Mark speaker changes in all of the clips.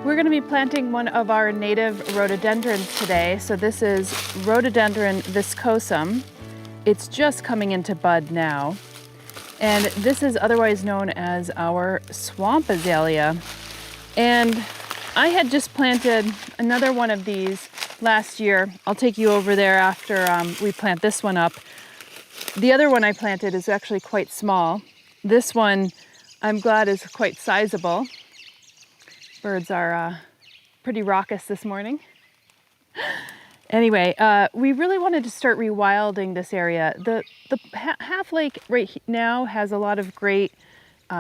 Speaker 1: We're going to be planting one of our native rhododendrons today. So this is Rhododendron viscosum. It's just coming into bud now. And this is otherwise known as our swamp azalea. And I had just planted another one of these last year. I'll take you over there after we plant this one up. The other one I planted is actually quite small. This one, I'm glad, is quite sizable. Birds are pretty raucous this morning. Anyway, we really wanted to start rewilding this area. The half lake right now has a lot of great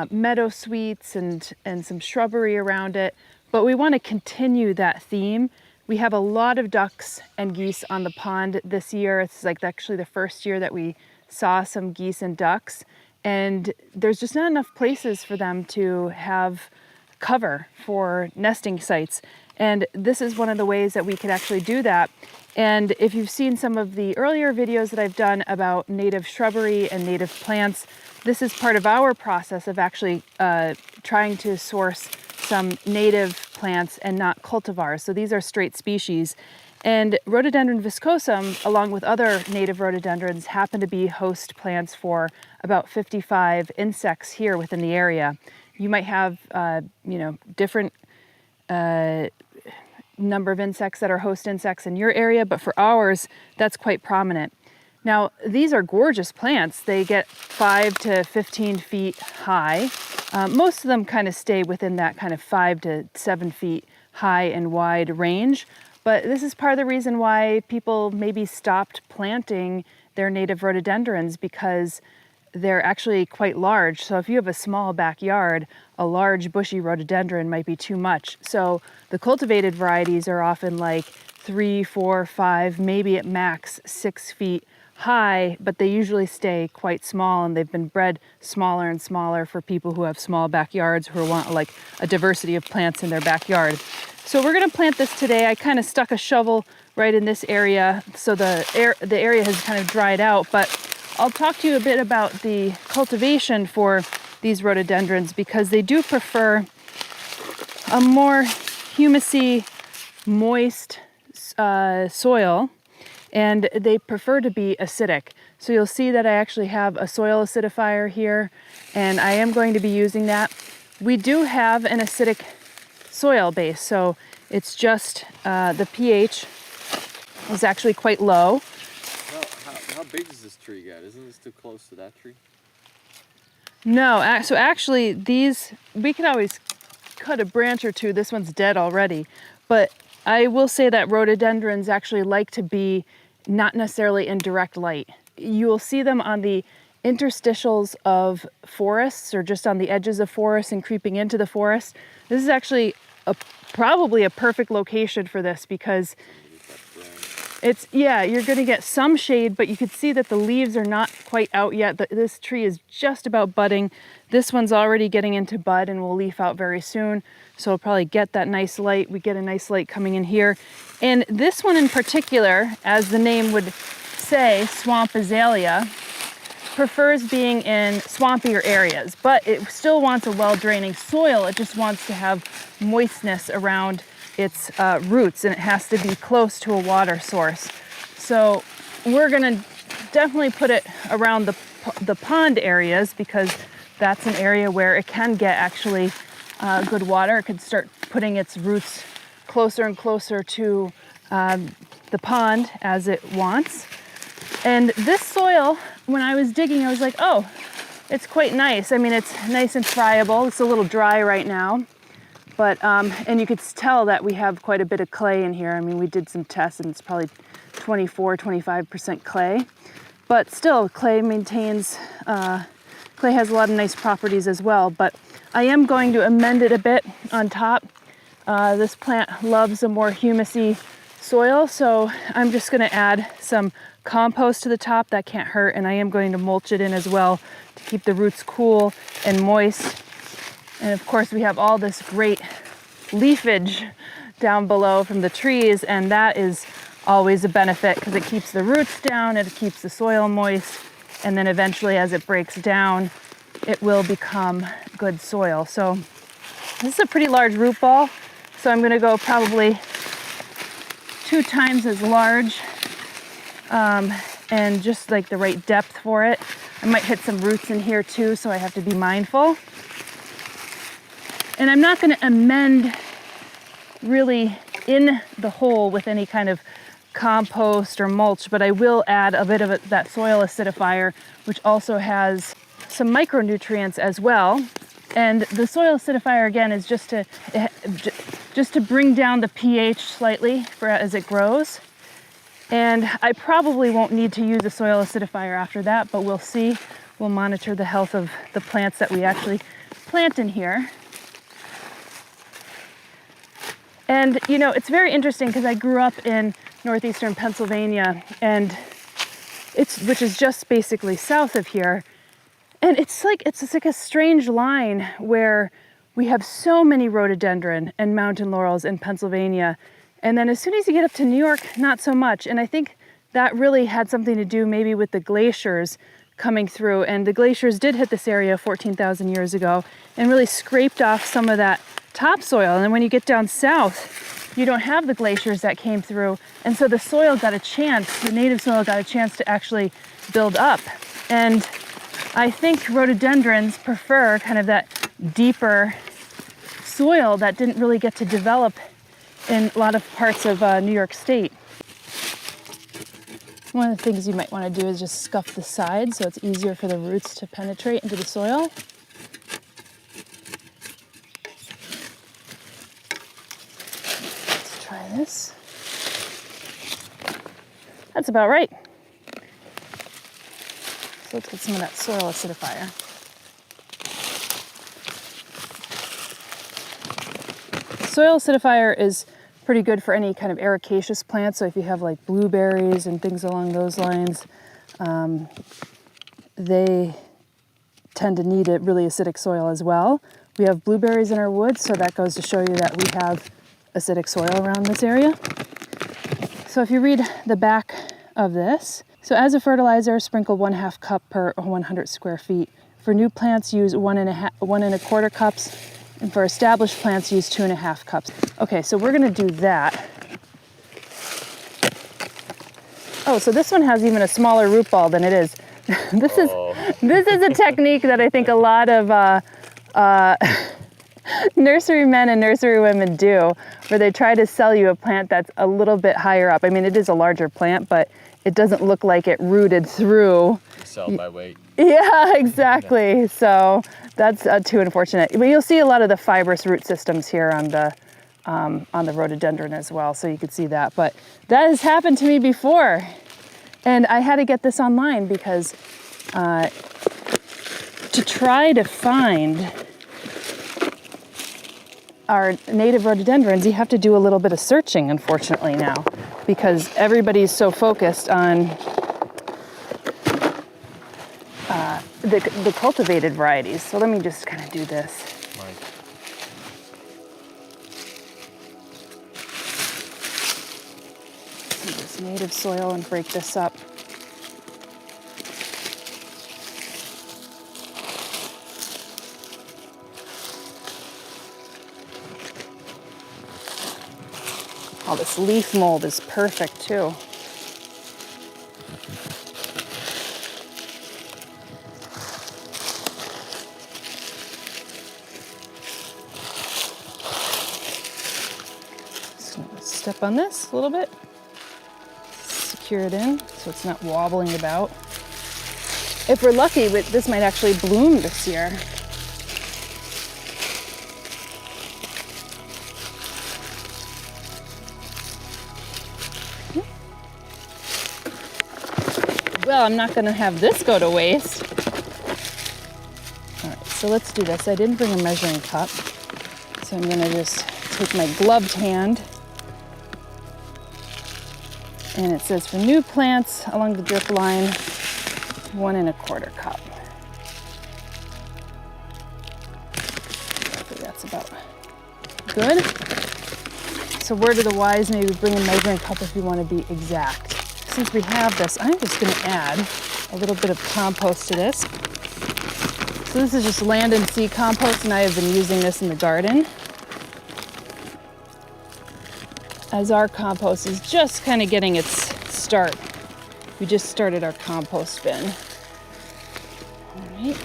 Speaker 1: meadow sweets and some shrubbery around it, but we want to continue that theme. We have a lot of ducks and geese on the pond this year. It's like actually the first year that we saw some geese and ducks, and there's just not enough places for them to have cover for nesting sites. And this is one of the ways that we could actually do that. And if you've seen some of the earlier videos that I've done about native shrubbery and native plants, this is part of our process of actually trying to source some native plants and not cultivars. So these are straight species. And Rhododendron viscosum, along with other native rhododendrons, happen to be host plants for about 55 insects here within the area. You might have, different number of insects that are host insects in your area, but for ours, that's quite prominent. Now, these are gorgeous plants. They get 5 to 15 feet high. Most of them kind of stay within that kind of 5 to 7 feet high and wide range. But this is part of the reason why people maybe stopped planting their native rhododendrons, because they're actually quite large. So if you have a small backyard, a large bushy rhododendron might be too much. So the cultivated varieties are often like 3, 4, 5, maybe at max 6 feet high, but they usually stay quite small, and they've been bred smaller and smaller for people who have small backyards, who want like a diversity of plants in their backyard. So we're gonna plant this today. I kind of stuck a shovel right in this area, so the area has kind of dried out, but I'll talk to you a bit about the cultivation for these rhododendrons, because they do prefer a more humusy, moist soil, and they prefer to be acidic. So you'll see that I actually have a soil acidifier here, and I am going to be using that. We do have an acidic soil base, so it's just the pH is actually quite low.
Speaker 2: How big does this tree get? Isn't this too close to that tree?
Speaker 1: No, so actually these, we can always cut a branch or two. This one's dead already. But I will say that rhododendrons actually like to be not necessarily in direct light. You'll see them on the interstitials of forests, or just on the edges of forests and creeping into the forest. This is actually probably a perfect location for this, because you're going to get some shade, but you can see that the leaves are not quite out yet. This tree is just about budding. This one's already getting into bud and will leaf out very soon. So we'll probably get that nice light. We get a nice light coming in here. And this one in particular, as the name would say, swamp azalea, prefers being in swampier areas, but it still wants a well-draining soil. It just wants to have moistness around its roots, and it has to be close to a water source. So we're gonna definitely put it around the pond areas, because that's an area where it can get actually good water. It could start putting its roots closer and closer to the pond as it wants. And this soil, when I was digging, I was like, oh, it's quite nice. I mean, it's nice and friable. It's a little dry right now. But, and you could tell that we have quite a bit of clay in here. I mean, we did some tests, and it's probably 24-25% clay. But still, clay has a lot of nice properties as well. But I am going to amend it a bit on top. This plant loves a more humusy soil, so I'm just gonna add some compost to the top. That can't hurt. And I am going to mulch it in as well to keep the roots cool and moist. And of course, we have all this great leafage down below from the trees, and that is always a benefit, because it keeps the roots down, it keeps the soil moist, and then eventually as it breaks down, it will become good soil. So this is a pretty large root ball. So I'm gonna go probably 2 times as large, and just like the right depth for it. I might hit some roots in here too, so I have to be mindful. And I'm not gonna amend really in the hole with any kind of compost or mulch, but I will add a bit of that soil acidifier, which also has some micronutrients as well. And the soil acidifier, again, is just to bring down the pH slightly as it grows. And I probably won't need to use a soil acidifier after that, but we'll see. We'll monitor the health of the plants that we actually plant in here. And you know, it's very interesting because I grew up in northeastern Pennsylvania, and which is just basically south of here. And it's like a strange line where we have so many rhododendron and mountain laurels in Pennsylvania. And then as soon as you get up to New York, not so much. And I think that really had something to do maybe with the glaciers coming through. And the glaciers did hit this area 14,000 years ago and really scraped off some of that topsoil. And then when you get down south, you don't have the glaciers that came through. And so the soil got a chance, the native soil got a chance to actually build up. And I think rhododendrons prefer kind of that deeper soil that didn't really get to develop in a lot of parts of New York State. One of the things you might want to do is just scuff the sides so it's easier for the roots to penetrate into the soil. Let's try this. That's about right. So let's get some of that soil acidifier. Soil acidifier is pretty good for any kind of ericaceous plants. So if you have like blueberries and things along those lines, they tend to need a really acidic soil as well. We have blueberries in our woods, so that goes to show you that we have acidic soil around this area. So if you read the back of this, so as a fertilizer, sprinkle 1/2 cup per 100 square feet. For new plants, use 1 1/4 cups. And for established plants, use 2.5 cups. Okay, so we're gonna do that. Oh, so this one has even a smaller root ball than it is. This is a technique that I think a lot of nurserymen and nursery women do, where they try to sell you a plant that's a little bit higher up. I mean, it is a larger plant, but it doesn't look like it rooted through.
Speaker 2: Sell by weight.
Speaker 1: Yeah, exactly. Yeah. So that's too unfortunate. But you'll see a lot of the fibrous root systems here on the rhododendron as well, so you can see that. But that has happened to me before, and I had to get this online because to try to find our native rhododendrons, you have to do a little bit of searching, unfortunately, now, because everybody's so focused on the cultivated varieties. So let me just kind of do this.
Speaker 2: Right.
Speaker 1: Some of this native soil and break this up. Oh, this leaf mold is perfect too. Just gonna step on this a little bit, secure it in so it's not wobbling about. If we're lucky, this might actually bloom this year. Well, I'm not gonna have this go to waste. All right, so let's do this. I didn't bring a measuring cup, so I'm gonna just take my gloved hand, and it says for new plants along the drip line, 1 1/4 cup. I think that's about good. So word of the wise, maybe bring a measuring cup if you want to be exact. Since we have this, I'm just going to add a little bit of compost to this. So this is just land and sea compost, and I have been using this in the garden. as our compost is just kind of getting its start. We just started our compost bin. All right.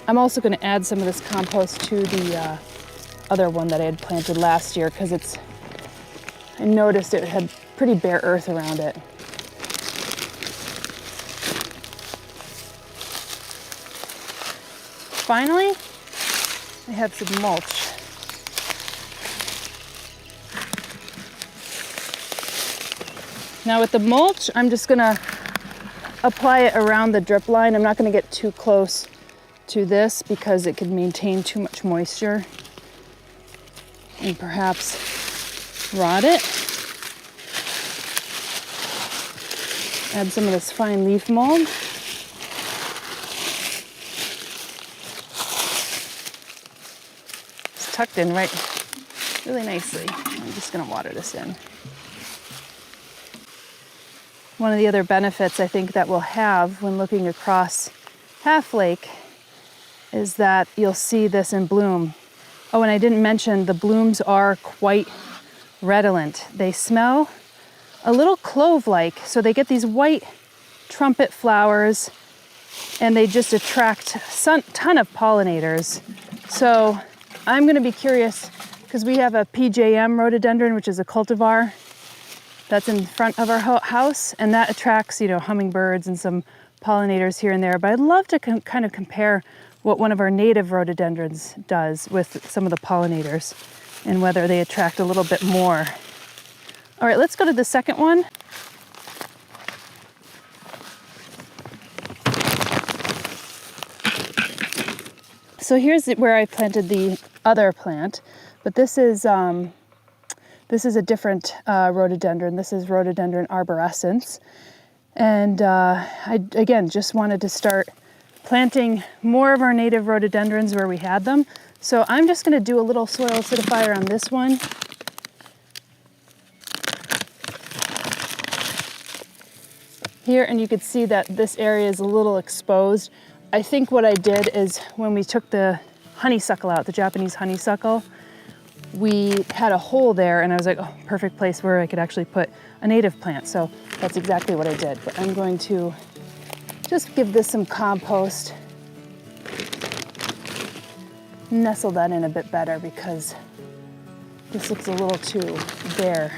Speaker 1: I'm also going to add some of this compost to the other one that I had planted last year because I noticed it had pretty bare earth around it. Finally, I have some mulch. Now with the mulch, I'm just gonna apply it around the drip line. I'm not gonna get too close to this because it could maintain too much moisture and perhaps rot it. Add some of this fine leaf mold. It's tucked in right really nicely. I'm just gonna water this in. One of the other benefits I think that we'll have when looking across Half Lake is that you'll see this in bloom. Oh, and I didn't mention the blooms are quite redolent. They smell a little clove-like, so they get these white trumpet flowers and they just attract a ton of pollinators. So I'm going to be curious because we have a PJM rhododendron, which is a cultivar that's in front of our house, and that attracts, hummingbirds and some pollinators here and there. But I'd love to kind of compare what one of our native rhododendrons does with some of the pollinators and whether they attract a little bit more. All right, let's go to the second one. So here's where I planted the other plant, but this is a different rhododendron. This is Rhododendron arborescens. And I, again, just wanted to start planting more of our native rhododendrons where we had them. So I'm just gonna do a little soil acidifier on this one. Here, and you can see that this area is a little exposed. I think what I did is when we took the honeysuckle out, the Japanese honeysuckle, we had a hole there and I was like, oh, perfect place where I could actually put a native plant. So that's exactly what I did. But I'm going to just give this some compost, nestle that in a bit better because this looks a little too bare.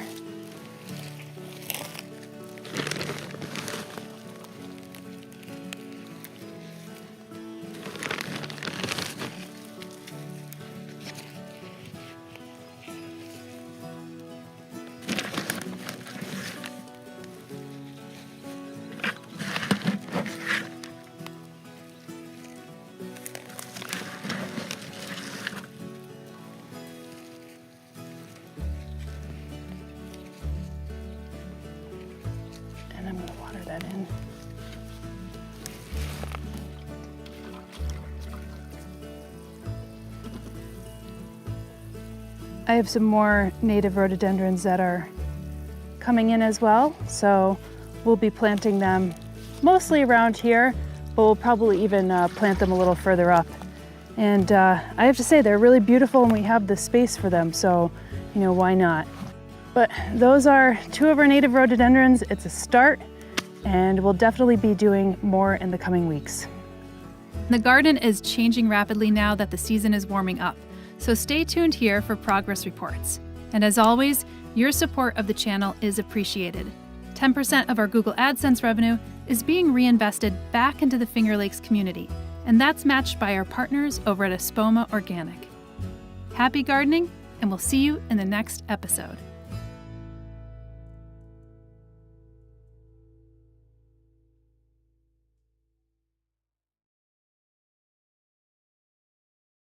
Speaker 1: I'm going to water that in. I have some more native rhododendrons that are coming in as well, so we'll be planting them mostly around here, but we'll probably even plant them a little further up. And I have to say, they're really beautiful and we have the space for them, so why not? But those are two of our native rhododendrons. It's a start, and we'll definitely be doing more in the coming weeks.
Speaker 3: The garden is changing rapidly now that the season is warming up, so stay tuned here for progress reports. And as always, your support of the channel is appreciated. 10% of our Google AdSense revenue is being reinvested back into the Finger Lakes community, and that's matched by our partners over at Espoma Organic. Happy gardening, and we'll see you in the next episode.